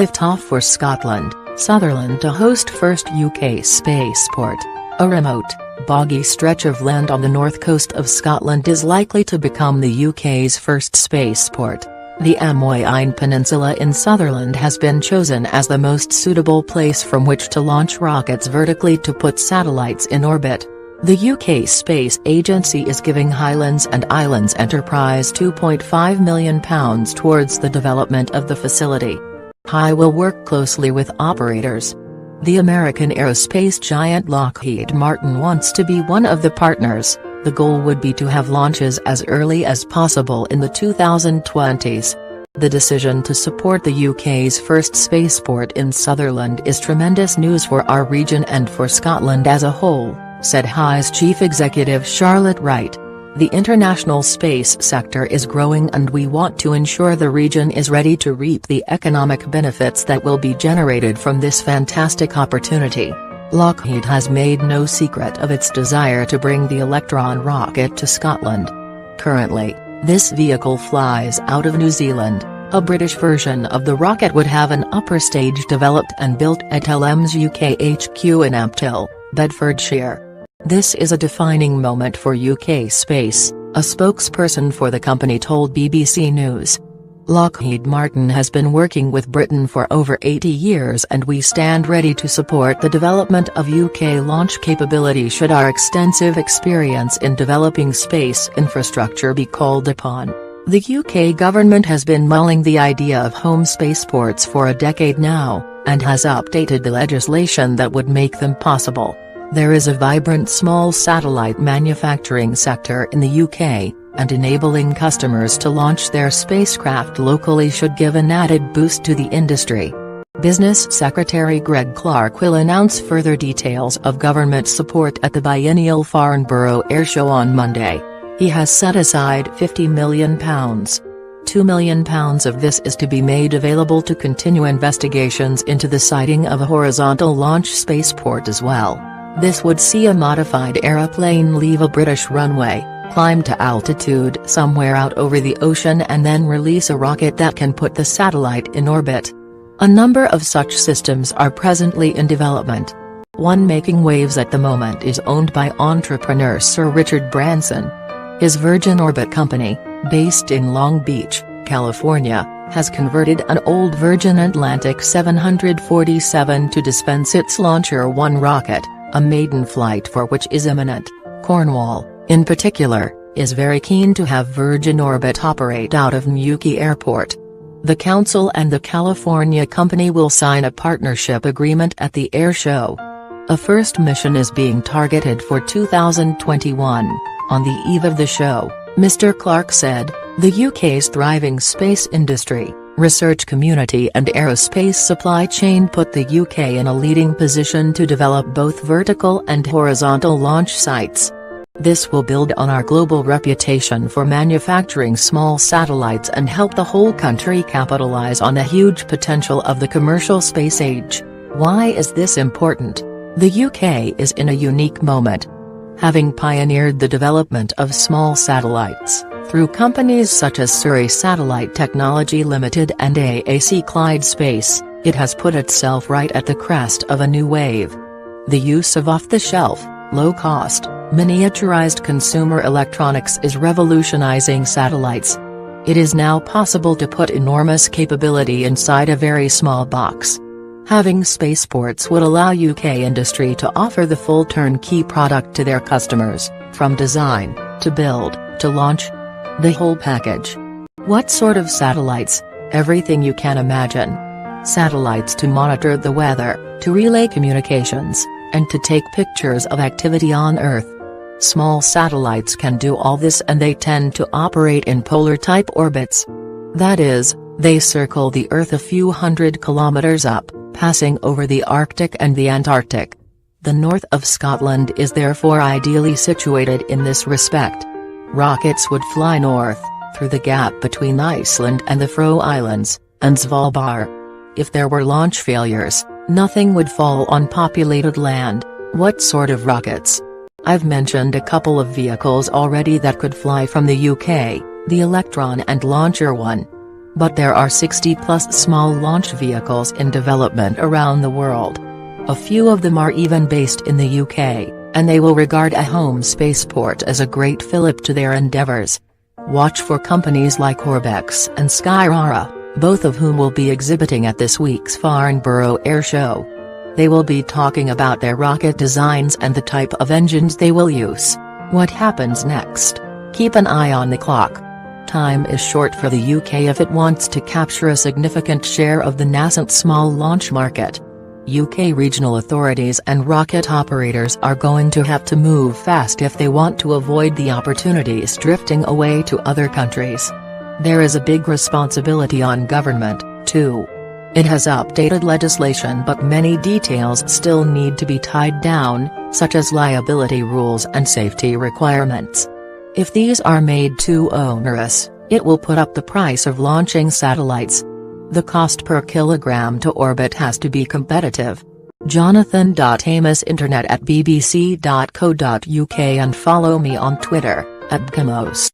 Liftoff for Scotland, Sutherland to host first UK spaceport. A remote, boggy stretch of land on the north coast of Scotland is likely to become the UK's first spaceport. The Amoyine Peninsula in Sutherland has been chosen as the most suitable place from which to launch rockets vertically to put satellites in orbit. The UK Space Agency is giving Highlands and Islands Enterprise £2.5 million towards the development of the facility. High will work closely with operators. The American aerospace giant Lockheed Martin wants to be one of the partners. The goal would be to have launches as early as possible in the 2020s. The decision to support the UK's first spaceport in Sutherland is tremendous news for our region and for Scotland as a whole, said High's chief executive Charlotte Wright. The international space sector is growing and we want to ensure the region is ready to reap the economic benefits that will be generated from this fantastic opportunity. Lockheed has made no secret of its desire to bring the Electron rocket to Scotland. Currently, this vehicle flies out of New Zealand. A British version of the rocket would have an upper stage developed and built at LM's UK HQ in Ampthill, Bedfordshire. This is a defining moment for UK space, a spokesperson for the company told BBC News. Lockheed Martin has been working with Britain for over 80 years and we stand ready to support the development of UK launch capability should our extensive experience in developing space infrastructure be called upon. The UK government has been mulling the idea of home spaceports for a decade now, and has updated the legislation that would make them possible. There is a vibrant small satellite manufacturing sector in the UK, and enabling customers to launch their spacecraft locally should give an added boost to the industry. Business Secretary Greg Clark will announce further details of government support at the biennial Farnborough Airshow on Monday. He has set aside £50 million. £2 million of this is to be made available to continue investigations into the siting of a horizontal launch spaceport as well. This would see a modified aeroplane leave a British runway, climb to altitude somewhere out over the ocean and then release a rocket that can put the satellite in orbit. A number of such systems are presently in development. One making waves at the moment is owned by entrepreneur Sir Richard Branson. His Virgin Orbit company, based in Long Beach, California, has converted an old Virgin Atlantic 747 to dispense its Launcher 1 rocket, a maiden flight for which is imminent. Cornwall, in particular, is very keen to have Virgin Orbit operate out of Newquay Airport. The council and the California company will sign a partnership agreement at the air show. A first mission is being targeted for 2021. On the eve of the show, Mr. Clark said, "The UK's thriving space industry, research community and aerospace supply chain put the UK in a leading position to develop both vertical and horizontal launch sites. This will build on our global reputation for manufacturing small satellites and help the whole country capitalize on the huge potential of the commercial space age." Why is this important? The UK is in a unique moment. Having pioneered the development of small satellites, through companies such as Surrey Satellite Technology Limited and AAC Clyde Space, it has put itself right at the crest of a new wave. The use of off-the-shelf, low-cost, miniaturized consumer electronics is revolutionizing satellites. It is now possible to put enormous capability inside a very small box. Having spaceports would allow UK industry to offer the full turnkey product to their customers, from design, to build, to launch. The whole package. What sort of satellites? Everything you can imagine. Satellites to monitor the weather, to relay communications, and to take pictures of activity on Earth. Small satellites can do all this and they tend to operate in polar-type orbits. That is, they circle the Earth a few hundred kilometers up, passing over the Arctic and the Antarctic. The north of Scotland is therefore ideally situated in this respect. Rockets would fly north, through the gap between Iceland and the Faroe Islands, and Svalbard. If there were launch failures, nothing would fall on populated land. What sort of rockets? I've mentioned a couple of vehicles already that could fly from the UK, the Electron and Launcher 1. But there are 60+ small launch vehicles in development around the world. A few of them are even based in the UK, and they will regard a home spaceport as a great fillip to their endeavours. Watch for companies like Orbex and Skyrara, both of whom will be exhibiting at this week's Farnborough Air Show. They will be talking about their rocket designs and the type of engines they will use. What happens next? Keep an eye on the clock. Time is short for the UK if it wants to capture a significant share of the nascent small launch market. UK regional authorities and rocket operators are going to have to move fast if they want to avoid the opportunities drifting away to other countries. There is a big responsibility on government, too. It has updated legislation, but many details still need to be tied down, such as liability rules and safety requirements. If these are made too onerous, it will put up the price of launching satellites. The cost per kilogram to orbit has to be competitive. Jonathan.Amos Internet@bbc.co.uk and follow me on Twitter, @Gamos.